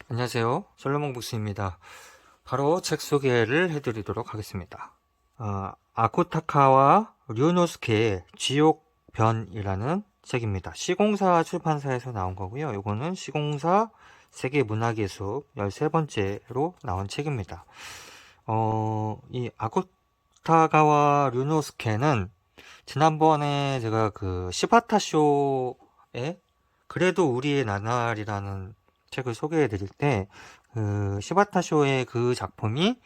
안녕하세요. 솔로몬 북스입니다. 바로 책 소개를 해드리도록 하겠습니다. 아쿠타카와 류노스케의 지옥변이라는 책입니다. 시공사 출판사에서 나온 거고요. 이거는 시공사 세계문학의 숲 13번째로 나온 책입니다. 이 아쿠타카와 류노스케는 지난번에 제가 그 시바타 쇼에 그래도 우리의 나날이라는 책을 소개해 드릴 때, 그, 시바타 쇼의 그 작품이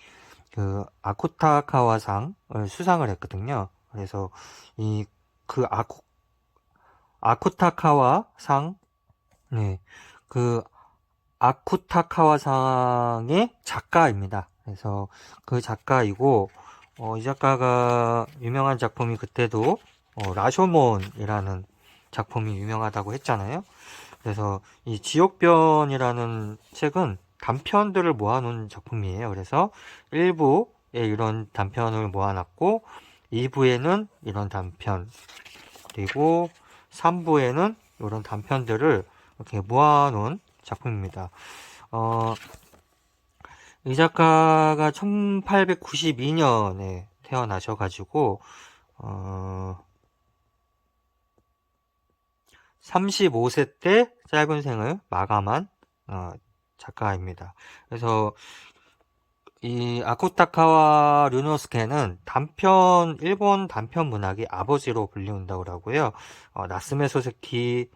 그 아쿠타카와상을 수상을 했거든요. 그래서 이, 그 아쿠타카와상, 네, 그 아쿠타카와상의 작가입니다. 그래서 그 작가이고, 이 작가가 유명한 작품이 그때도 라쇼몬이라는 작품이 유명하다고 했잖아요. 그래서 이 지옥변이라는 책은 단편들을 모아놓은 작품이에요. 그래서 1부에 이런 단편을 모아놨고 2부에는 이런 단편, 그리고 3부에는 이런 단편들을 이렇게 모아놓은 작품입니다. 이 작가가 1892년에 태어나셔가지고 35세 때 짧은 생을 마감한 작가입니다. 그래서 이 아쿠타카와 류노스케는 일본 단편 문학의 아버지로 불리운다고 하고요. 나스메 소세키,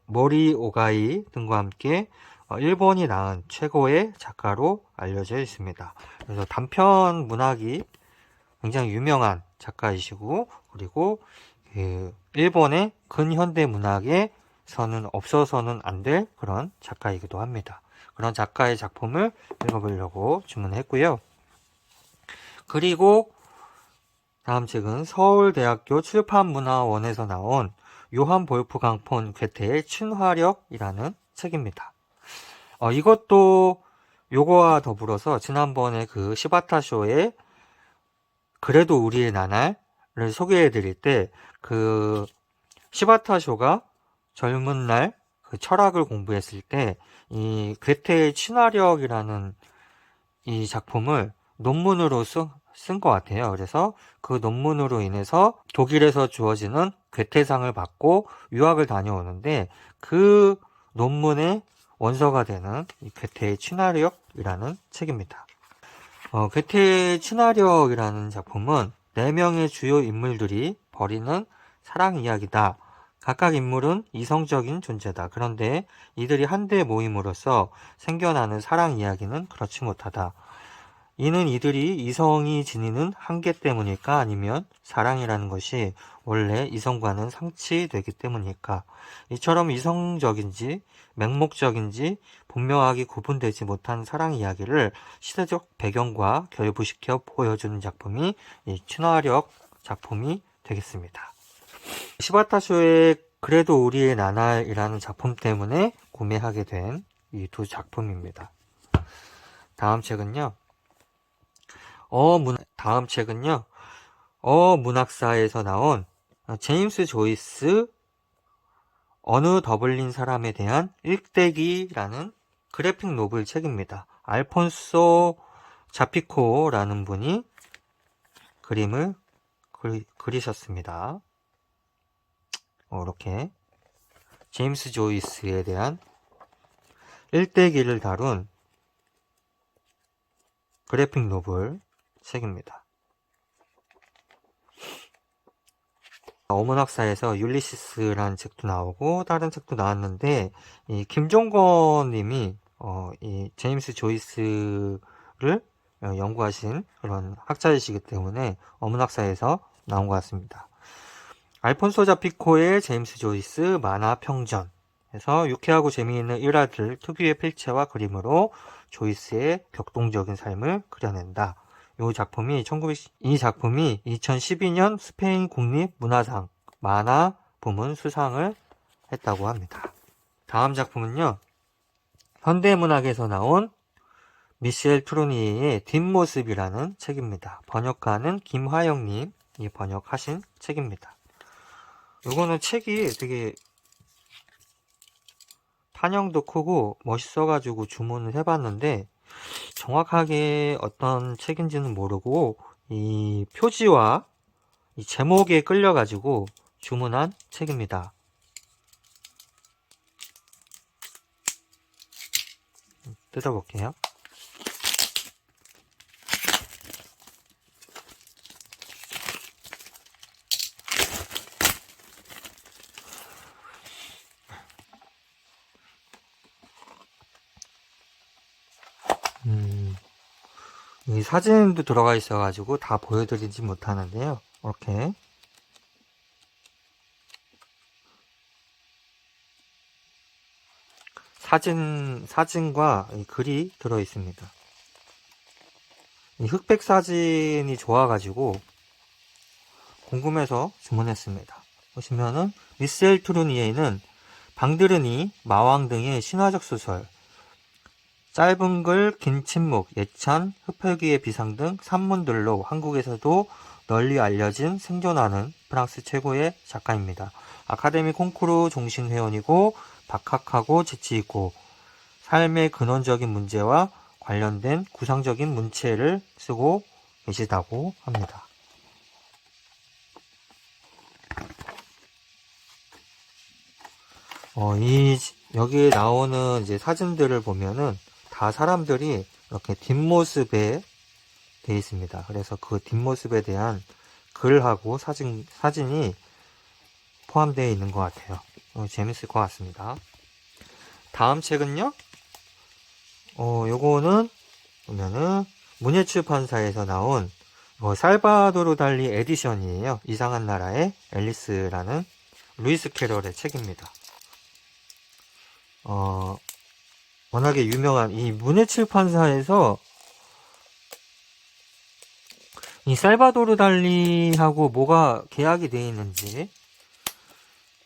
모리 오가이 등과 함께 일본이 낳은 최고의 작가로 알려져 있습니다. 그래서 단편 문학이 굉장히 유명한 작가이시고, 그리고 그 일본의 근현대 문학에서는 없어서는 안 될 그런 작가이기도 합니다. 그런 작가의 작품을 읽어보려고 주문했고요. 그리고 다음 책은 서울대학교 출판문화원에서 나온 요한 볼프강 폰 괴테의 친화력이라는 책입니다. 이것도 요거와 더불어서 지난번에 그 시바타 쇼에 그래도 우리의 나날을 소개해 드릴 때 그 시바타 쇼가 젊은 날 그 철학을 공부했을 때 이 괴테의 친화력이라는 이 작품을 논문으로 쓴 것 같아요. 그래서 그 논문으로 인해서 독일에서 주어지는 괴테상을 받고 유학을 다녀오는데 그 논문의 원서가 되는 이 괴테의 친화력이라는 책입니다. 괴테의 친화력이라는 작품은 4명의 주요 인물들이 벌이는 사랑 이야기다. 각각 인물은 이성적인 존재다. 그런데 이들이 한데 모임으로써 생겨나는 사랑 이야기는 그렇지 못하다. 이는 이들이 이성이 지니는 한계 때문일까? 아니면 사랑이라는 것이 원래 이성과는 상치되기 때문일까? 이처럼 이성적인지 맹목적인지 분명하게 구분되지 못한 사랑 이야기를 시대적 배경과 결부시켜 보여주는 작품이 이 친화력 작품이 되겠습니다. 시바타쇼의 그래도 우리의 나날이라는 작품 때문에 구매하게 된 이 두 작품입니다. 다음 책은요. 다음 책은요. 문학사에서 나온 제임스 조이스 어느 더블린 사람에 대한 일대기라는 그래픽 노블 책입니다. 알폰소 자피코라는 분이 그림을 그리셨습니다. 이렇게 제임스 조이스에 대한 일대기를 다룬 그래픽 노블 책입니다. 어문학사에서 율리시스라는 책도 나오고 다른 책도 나왔는데 이 김종건 님이 이 제임스 조이스를 연구하신 그런 학자이시기 때문에 어문학사에서 나온 것 같습니다. 알폰소 자피코의 제임스 조이스 만화 평전 에서 유쾌하고 재미있는 일화들 특유의 필체와 그림으로 조이스의 격동적인 삶을 그려낸다. 이 작품이 2012년 스페인 국립문화상 만화 부문 수상을 했다고 합니다. 다음 작품은요. 현대문학에서 나온 미셸 트루니의 뒷모습이라는 책입니다. 번역가는 김화영님이 번역하신 책입니다. 이거는 책이 되게 판형도 크고 멋있어가지고 주문을 해봤는데 정확하게 어떤 책인지는 모르고 이 표지와 이 제목에 끌려가지고 주문한 책입니다. 뜯어볼게요. 이 사진도 들어가 있어가지고 다 보여드리지 못하는데요. 이렇게 사진과 이 글이 들어 있습니다. 이 흑백 사진이 좋아가지고 궁금해서 주문했습니다. 보시면은 미셀 트루니에는 방드르니, 마왕 등의 신화적 소설, 짧은 글, 긴 침묵, 예찬, 흡혈귀의 비상 등 산문들로 한국에서도 널리 알려진 생존하는 프랑스 최고의 작가입니다. 아카데미 콩쿠르 종신 회원이고 박학하고 재치있고 삶의 근원적인 문제와 관련된 구상적인 문체를 쓰고 계시다고 합니다. 여기에 나오는 이제 사진들을 보면은 다 사람들이 이렇게 뒷모습에 되어 있습니다. 그래서 그 뒷모습에 대한 글하고 사진이 포함되어 있는 것 같아요. 재밌을 것 같습니다. 다음 책은요, 요거는 보면은 문예출판사에서 나온 살바도르 달리 에디션이에요. 이상한 나라의 앨리스라는 루이스 캐럴의 책입니다. 워낙에 유명한 이 문예출판사에서 이 살바도르 달리하고 뭐가 계약이 되어 있는지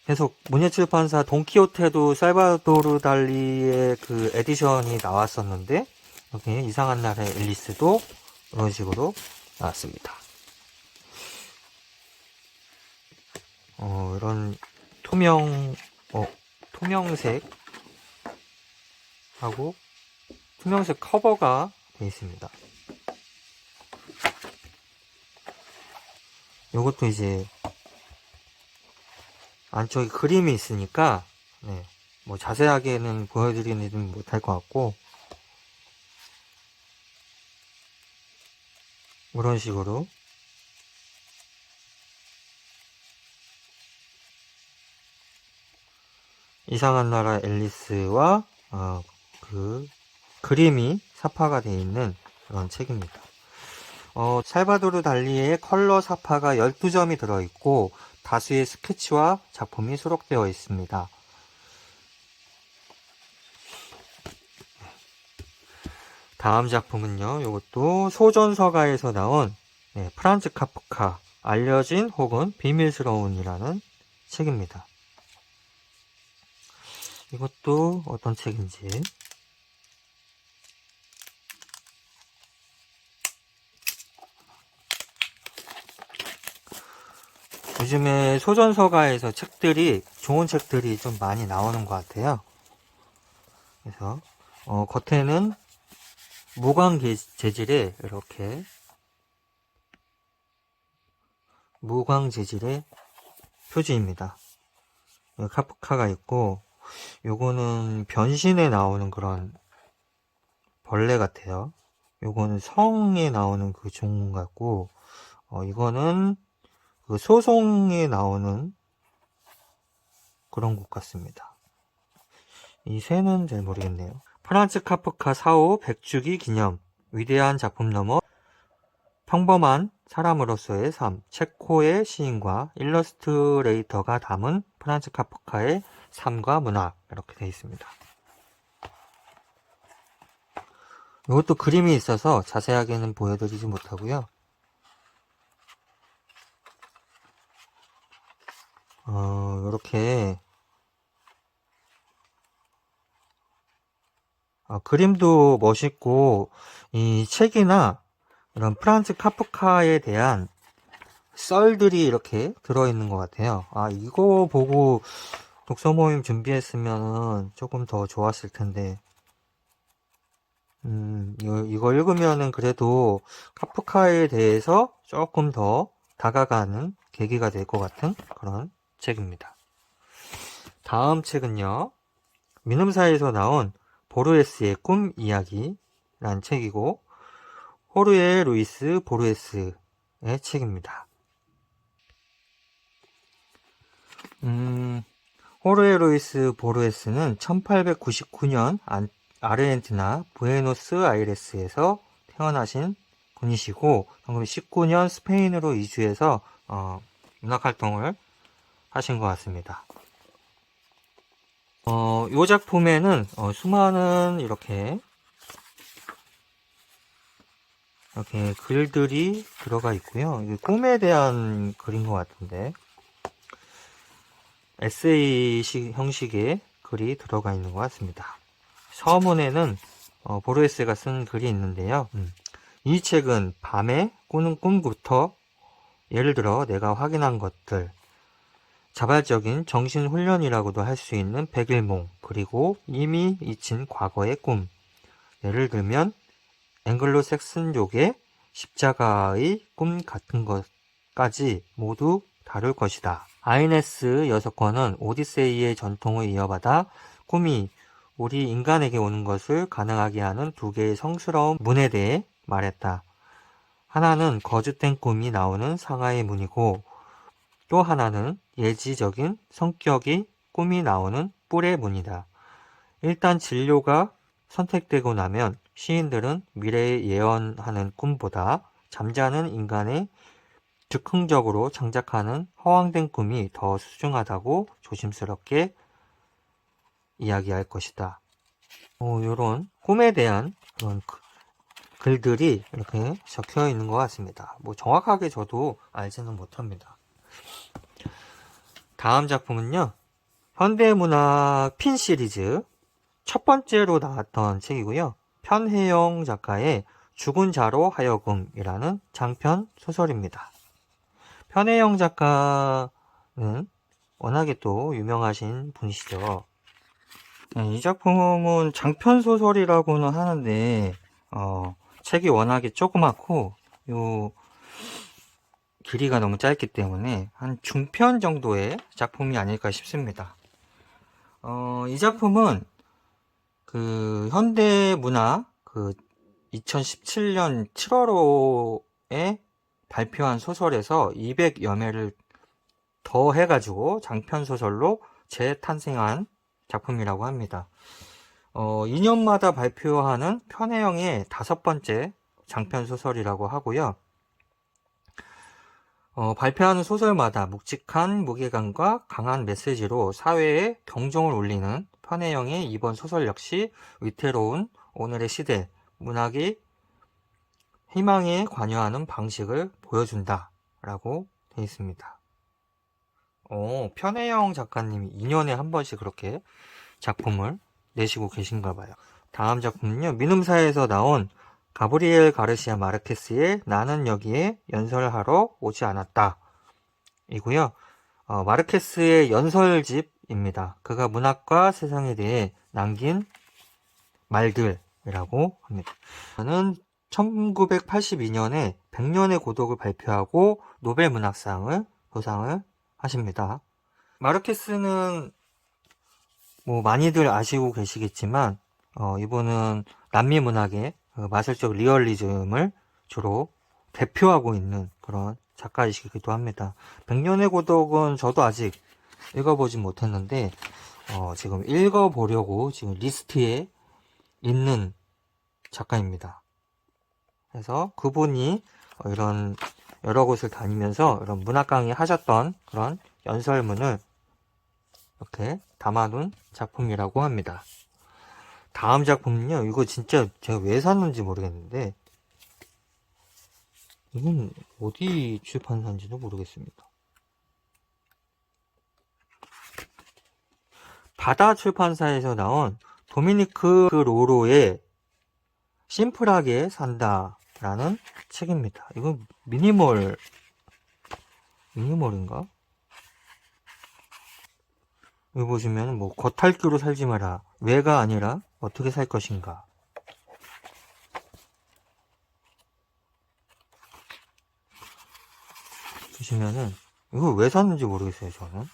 계속 문예출판사 돈키호테도 살바도르 달리의 그 에디션이 나왔었는데 여기 이상한 나라의 앨리스도 이런 식으로 나왔습니다. 이런 투명색 하고 투명색 커버가 되어 있습니다. 요것도 이제 안쪽에 그림이 있으니까 뭐 자세하게는 보여드리지는 못할 것 같고 이런 식으로 이상한 나라 앨리스와 그 그림이 사파가 되어 있는 그런 책입니다. 살바도르 달리의 컬러 사파가 12점이 들어있고 다수의 스케치와 작품이 수록되어 있습니다. 다음 작품은요, 이것도 소전서가에서 나온 프란츠 카프카 알려진 혹은 비밀스러운이라는 책입니다. 이것도 어떤 책인지 요즘에 소전서가에서 좋은 책들이 좀 많이 나오는 것 같아요. 그래서 겉에는 무광 재질의 이렇게 무광 재질의 표지입니다. 카프카가 있고 요거는 변신에 나오는 그런 벌레 같아요. 요거는 성에 나오는 그 종 같고 이거는 그 소송에 나오는 그런 것 같습니다. 이 새는 잘 모르겠네요. 프란츠 카프카 사후 100주기 기념 위대한 작품 넘어 평범한 사람으로서의 삶 체코의 시인과 일러스트레이터가 담은 프란츠 카프카의 삶과 문학 이렇게 되어 있습니다. 이것도 그림이 있어서 자세하게는 보여드리지 못하고요. 이렇게 그림도 멋있고 이 책이나 이런 프란츠 카프카에 대한 썰들이 이렇게 들어있는 것 같아요. 이거 보고 독서 모임 준비했으면 조금 더 좋았을 텐데. 이거 읽으면은 그래도 카프카에 대해서 조금 더 다가가는 계기가 될 것 같은 그런 책입니다. 다음 책은요, 민음사에서 나온 보르헤스의 꿈 이야기라는 책이고, 호르에 루이스 보르헤스의 책입니다. 호르에 루이스 보르헤스는 1899년 아르헨티나 부에노스아이레스에서 태어나신 분이시고 1919년 스페인으로 이주해서 문학활동을 하신 것 같습니다. 이 작품에는 수많은 이렇게 글들이 들어가 있고요. 이게 꿈에 대한 글인 것 같은데 에세이 형식의 글이 들어가 있는 것 같습니다. 서문에는 보르헤스가 쓴 글이 있는데요. 이 책은 밤에 꾸는 꿈부터 예를 들어 내가 확인한 것들, 자발적인 정신훈련이라고도 할 수 있는 백일몽, 그리고 이미 잊힌 과거의 꿈, 예를 들면 앵글로색슨족의 십자가의 꿈 같은 것까지 모두 다룰 것이다. 아이네스 6권은 오디세이의 전통을 이어받아 꿈이 우리 인간에게 오는 것을 가능하게 하는 두 개의 성스러운 문에 대해 말했다. 하나는 거짓된 꿈이 나오는 상하의 문이고 또 하나는 예지적인 성격이 꿈이 나오는 뿔의 문이다. 일단 진료가 선택되고 나면 시인들은 미래에 예언하는 꿈보다 잠자는 인간의 즉흥적으로 창작하는 허황된 꿈이 더 소중하다고 조심스럽게 이야기할 것이다. 이런 꿈에 대한 그런 글들이 이렇게 적혀 있는 것 같습니다. 정확하게 저도 알지는 못합니다. 다음 작품은요, 현대문학 핀 시리즈 첫 번째로 나왔던 책이고요. 편혜영 작가의 죽은 자로 하여금이라는 장편 소설입니다. 편혜영 작가는 워낙에 또 유명하신 분이시죠. 이 작품은 장편 소설이라고는 하는데 책이 워낙에 조그맣고 요 길이가 너무 짧기 때문에 한 중편 정도의 작품이 아닐까 싶습니다. 이 작품은 그 현대문학 2017년 7월호에 발표한 소설에서 200여 매를 더 해가지고 장편 소설로 재탄생한 작품이라고 합니다. 2년마다 발표하는 편혜영의 5번째 장편 소설이라고 하고요. 발표하는 소설마다 묵직한 무게감과 강한 메시지로 사회에 경종을 울리는 편혜영의 이번 소설 역시 위태로운 오늘의 시대, 문학이 희망에 관여하는 방식을 보여준다 라고 되어 있습니다. 편혜영 작가님이 2년에 한 번씩 그렇게 작품을 내시고 계신가 봐요. 다음 작품은요, 민음사에서 나온 가브리엘 가르시아 마르케스의 나는 여기에 연설하러 오지 않았다 이고요. 마르케스의 연설집입니다. 그가 문학과 세상에 대해 남긴 말들이라고 합니다. 저는 1982년에 100년의 고독을 발표하고 노벨 문학상을 수상을 하십니다. 마르케스는 많이들 아시고 계시겠지만 이분은 남미 문학의 마술적 리얼리즘을 주로 대표하고 있는 그런 작가이시기도 합니다. 100년의 고독은 저도 아직 읽어보진 못했는데 지금 읽어보려고 지금 리스트에 있는 작가입니다. 그래서 그분이 이런 여러 곳을 다니면서 이런 문학 강의 하셨던 그런 연설문을 이렇게 담아놓은 작품이라고 합니다. 다음 작품은요, 이거 진짜 제가 왜 샀는지 모르겠는데 이건 어디 출판사인지도 모르겠습니다. 바다 출판사에서 나온 도미니크 로로의 심플하게 산다 라는 책입니다. 이건 미니멀인가? 여기 보시면 뭐 겉핥기로 살지 마라. 왜가 아니라 어떻게 살 것인가. 보시면은 이거 왜 샀는지 모르겠어요, 저는.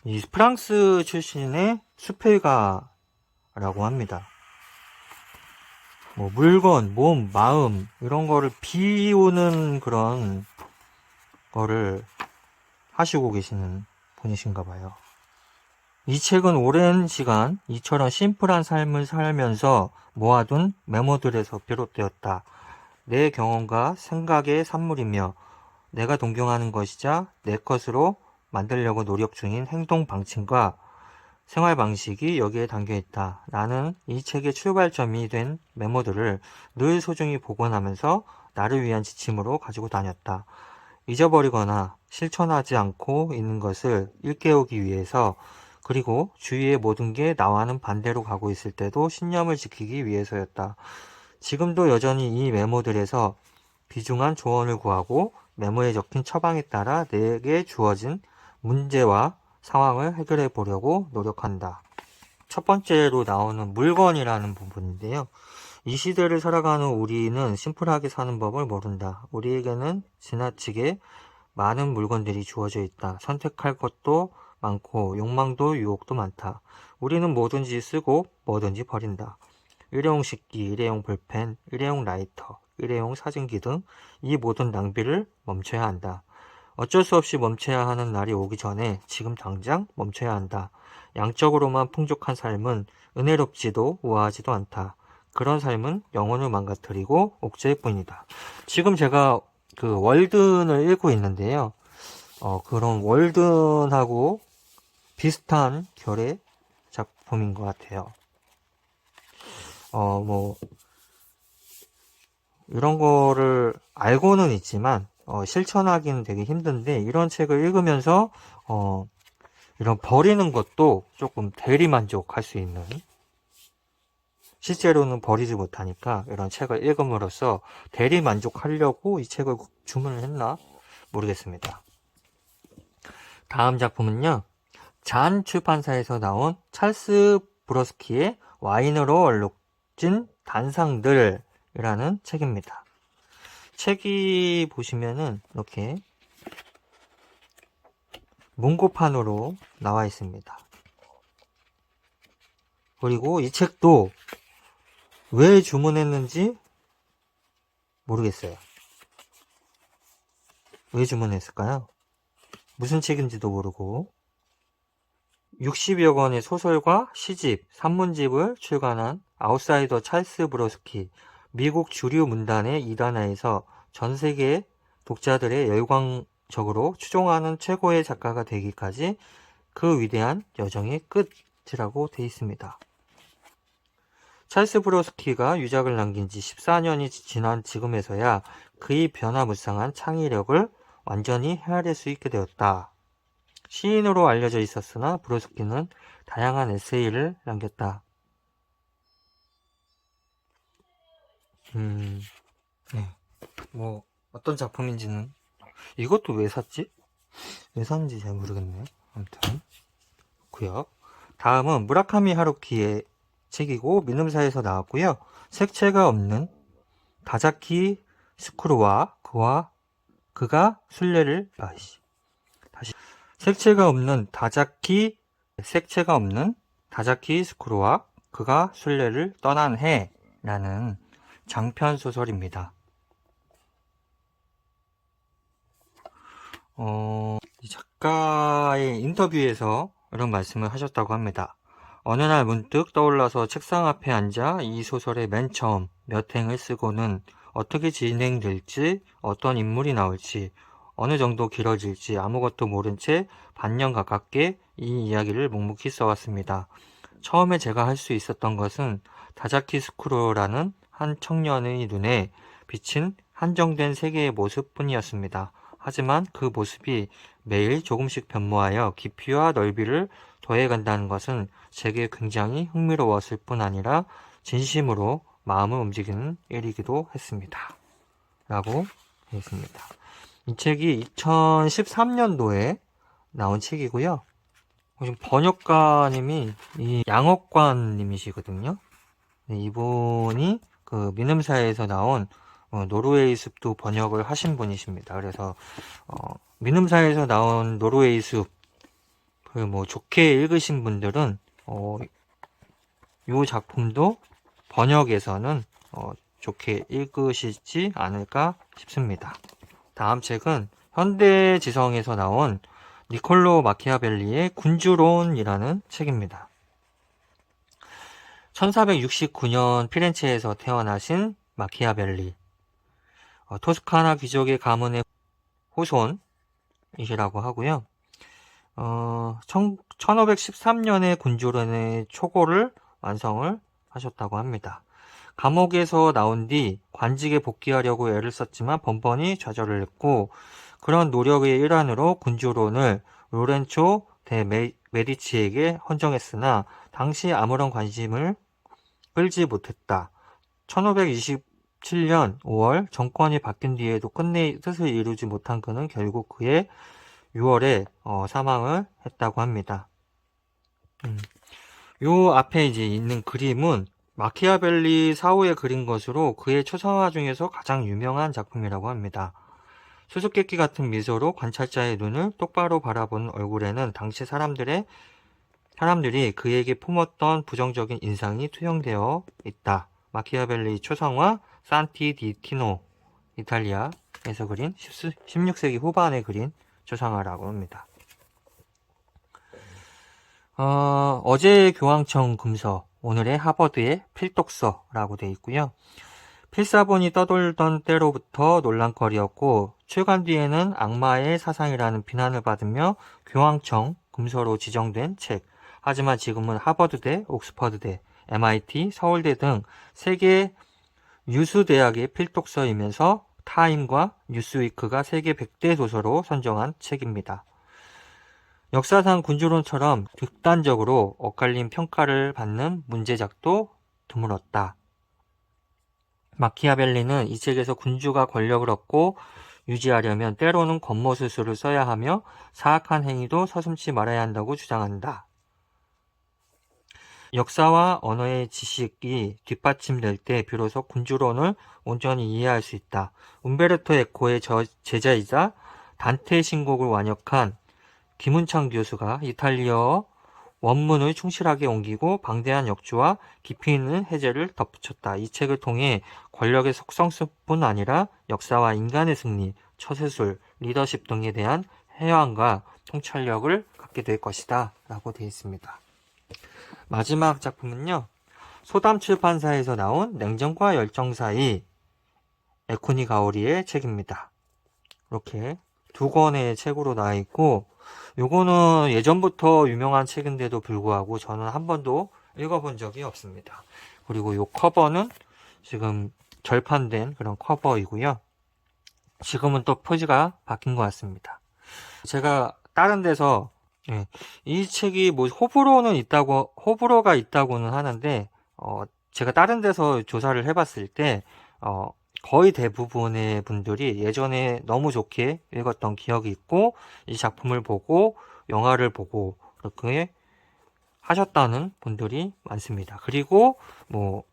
이 프랑스 출신의 수필가라고 합니다. 뭐 물건, 몸, 마음 이런 거를 비우는 그런 거를 하시고 계시는 분이신가 봐요. 이 책은 오랜 시간 이처럼 심플한 삶을 살면서 모아둔 메모들에서 비롯되었다. 내 경험과 생각의 산물이며 내가 동경하는 것이자 내 것으로 만들려고 노력 중인 행동 방침과 생활 방식이 여기에 담겨 있다. 나는 이 책의 출발점이 된 메모들을 늘 소중히 복원하면서 나를 위한 지침으로 가지고 다녔다. 잊어버리거나 실천하지 않고 있는 것을 일깨우기 위해서, 그리고 주위의 모든 게 나와는 반대로 가고 있을 때도 신념을 지키기 위해서였다. 지금도 여전히 이 메모들에서 귀중한 조언을 구하고 메모에 적힌 처방에 따라 내게 주어진 문제와 상황을 해결해 보려고 노력한다. 첫 번째로 나오는 물건이라는 부분인데요. 이 시대를 살아가는 우리는 심플하게 사는 법을 모른다. 우리에게는 지나치게 많은 물건들이 주어져 있다. 선택할 것도 많고 욕망도 유혹도 많다. 우리는 뭐든지 쓰고 뭐든지 버린다. 일회용 식기, 일회용 볼펜, 일회용 라이터, 일회용 사진기 등 이 모든 낭비를 멈춰야 한다. 어쩔 수 없이 멈춰야 하는 날이 오기 전에 지금 당장 멈춰야 한다. 양적으로만 풍족한 삶은 은혜롭지도 우아하지도 않다. 그런 삶은 영혼을 망가뜨리고 옥죄일 뿐이다. 지금 제가 그 월든을 읽고 있는데요. 그런 월든하고 비슷한 결의 작품인 것 같아요. 뭐 이런 거를 알고는 있지만 실천하기는 되게 힘든데, 이런 책을 읽으면서 이런 버리는 것도 조금 대리만족할 수 있는, 실제로는 버리지 못하니까 이런 책을 읽음으로써 대리만족하려고 이 책을 주문을 했나 모르겠습니다. 다음 작품은요, 잔 출판사에서 나온 찰스 브로스키의 와인으로 얼룩진 단상들이라는 책입니다. 책이 보시면은 이렇게 문고판으로 나와 있습니다. 그리고 이 책도 왜 주문했는지 모르겠어요. 왜 주문했을까요? 무슨 책인지도 모르고 60여 권의 소설과 시집, 산문집을 출간한 아웃사이더 찰스 브로스키, 미국 주류 문단의 이단화에서 전 세계 독자들의 열광적으로 추종하는 최고의 작가가 되기까지 그 위대한 여정의 끝이라고 되어 있습니다. 찰스 브로스키가 유작을 남긴 지 14년이 지난 지금에서야 그의 변화무쌍한 창의력을 완전히 헤아릴 수 있게 되었다. 시인으로 알려져 있었으나 브로스키는 다양한 에세이를 남겼다. 네. 뭐 어떤 작품인지는, 이것도 왜 샀지? 왜 샀는지 잘 모르겠네요. 아무튼 그렇고요. 다음은 무라카미 하루키의 책이고 민음사에서 나왔고요. 색채가 없는 다자키 스쿠루와 그가 순례를 색채가 없는 다자키 스쿠루와 그가 순례를 떠난 해라는 장편 소설입니다. 이 작가의 인터뷰에서 이런 말씀을 하셨다고 합니다. 어느 날 문득 떠올라서 책상 앞에 앉아 이 소설의 맨 처음 몇 행을 쓰고는 어떻게 진행될지, 어떤 인물이 나올지, 어느 정도 길어질지 아무것도 모른 채 반년 가깝게 이 이야기를 묵묵히 써왔습니다. 처음에 제가 할 수 있었던 것은 다자키 스쿠로라는 한 청년의 눈에 비친 한정된 세계의 모습뿐이었습니다. 하지만 그 모습이 매일 조금씩 변모하여 깊이와 넓이를 더해간다는 것은 제게 굉장히 흥미로웠을 뿐 아니라 진심으로 마음을 움직이는 일이기도 했습니다. 라고 되어 있습니다. 이 책이 2013년도에 나온 책이고요. 지금 번역가님이 이 양옥관님이시거든요. 네, 이분이 그 민음사에서 나온 노르웨이 숲도 번역을 하신 분이십니다. 그래서 민음사에서 나온 노르웨이 숲 그 뭐 좋게 읽으신 분들은 이 작품도 번역에서는 좋게 읽으시지 않을까 싶습니다. 다음 책은 현대지성에서 나온 니콜로 마키아벨리의 군주론이라는 책입니다. 1469년 피렌체에서 태어나신 마키아벨리, 토스카나 귀족의 가문의 후손이시라고 하고요. 1513년에 군주론의 초고를 완성을 하셨다고 합니다. 감옥에서 나온 뒤 관직에 복귀하려고 애를 썼지만 번번이 좌절을 했고, 그런 노력의 일환으로 군주론을 로렌초 데 메디치에게 헌정했으나 당시 아무런 관심을 끌지 못했다. 1527년 5월 정권이 바뀐 뒤에도 끝내 뜻을 이루지 못한 그는 결국 그해 6월에 사망을 했다고 합니다. 요 앞에 이제 있는 그림은 마키아벨리 사후에 그린 것으로 그의 초상화 중에서 가장 유명한 작품이라고 합니다. 수수께끼 같은 미소로 관찰자의 눈을 똑바로 바라보는 얼굴에는 당시 사람들이 그에게 품었던 부정적인 인상이 투영되어 있다. 마키아벨리 초상화 산티 디 티노, 이탈리아에서 그린 16세기 후반에 그린 초상화라고 합니다. 어제의 교황청 금서, 오늘의 하버드의 필독서라고 되어 있고요. 필사본이 떠돌던 때로부터 논란거리였고 출간 뒤에는 악마의 사상이라는 비난을 받으며 교황청 금서로 지정된 책. 하지만 지금은 하버드대, 옥스퍼드대, MIT, 서울대 등 세계 유수 대학의 필독서이면서 타임과 뉴스위크가 세계 100대 도서로 선정한 책입니다. 역사상 군주론처럼 극단적으로 엇갈린 평가를 받는 문제작도 드물었다. 마키아벨리는 이 책에서 군주가 권력을 얻고 유지하려면 때로는 권모술수를 써야 하며 사악한 행위도 서슴지 말아야 한다고 주장한다. 역사와 언어의 지식이 뒷받침될 때 비로소 군주론을 온전히 이해할 수 있다. 움베르토 에코의 제자이자 단테 신곡을 완역한 김은창 교수가 이탈리아어 원문을 충실하게 옮기고 방대한 역주와 깊이 있는 해제를 덧붙였다. 이 책을 통해 권력의 속성뿐 아니라 역사와 인간의 승리, 처세술, 리더십 등에 대한 해안과 통찰력을 갖게 될 것이다 라고 되어 있습니다. 마지막 작품은요, 소담 출판사에서 나온 냉정과 열정 사이 에쿠니 가오리의 책입니다. 이렇게 두 권의 책으로 나와 있고, 요거는 예전부터 유명한 책인데도 불구하고 저는 한 번도 읽어본 적이 없습니다. 그리고 요 커버는 지금 절판된 그런 커버이고요. 지금은 또 표지가 바뀐 것 같습니다. 제가 다른 데서 이 책이 뭐 호불호가 있다고는 하는데 제가 다른 데서 조사를 해봤을 때 거의 대부분의 분들이 예전에 너무 좋게 읽었던 기억이 있고 이 작품을 보고 영화를 보고 그렇게 하셨다는 분들이 많습니다. 그리고 뭐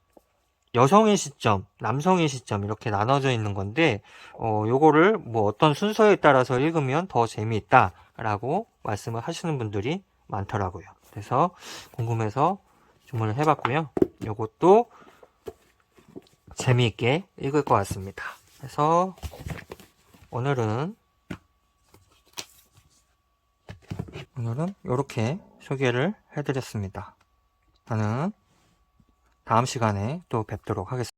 여성의 시점, 남성의 시점 이렇게 나눠져 있는 건데 요거를 뭐 어떤 순서에 따라서 읽으면 더 재미있다라고 말씀을 하시는 분들이 많더라고요. 그래서 궁금해서 주문을 해봤고요. 요것도 재미있게 읽을 것 같습니다. 그래서 오늘은 이렇게 소개를 해드렸습니다. 저는 다음 시간에 또 뵙도록 하겠습니다.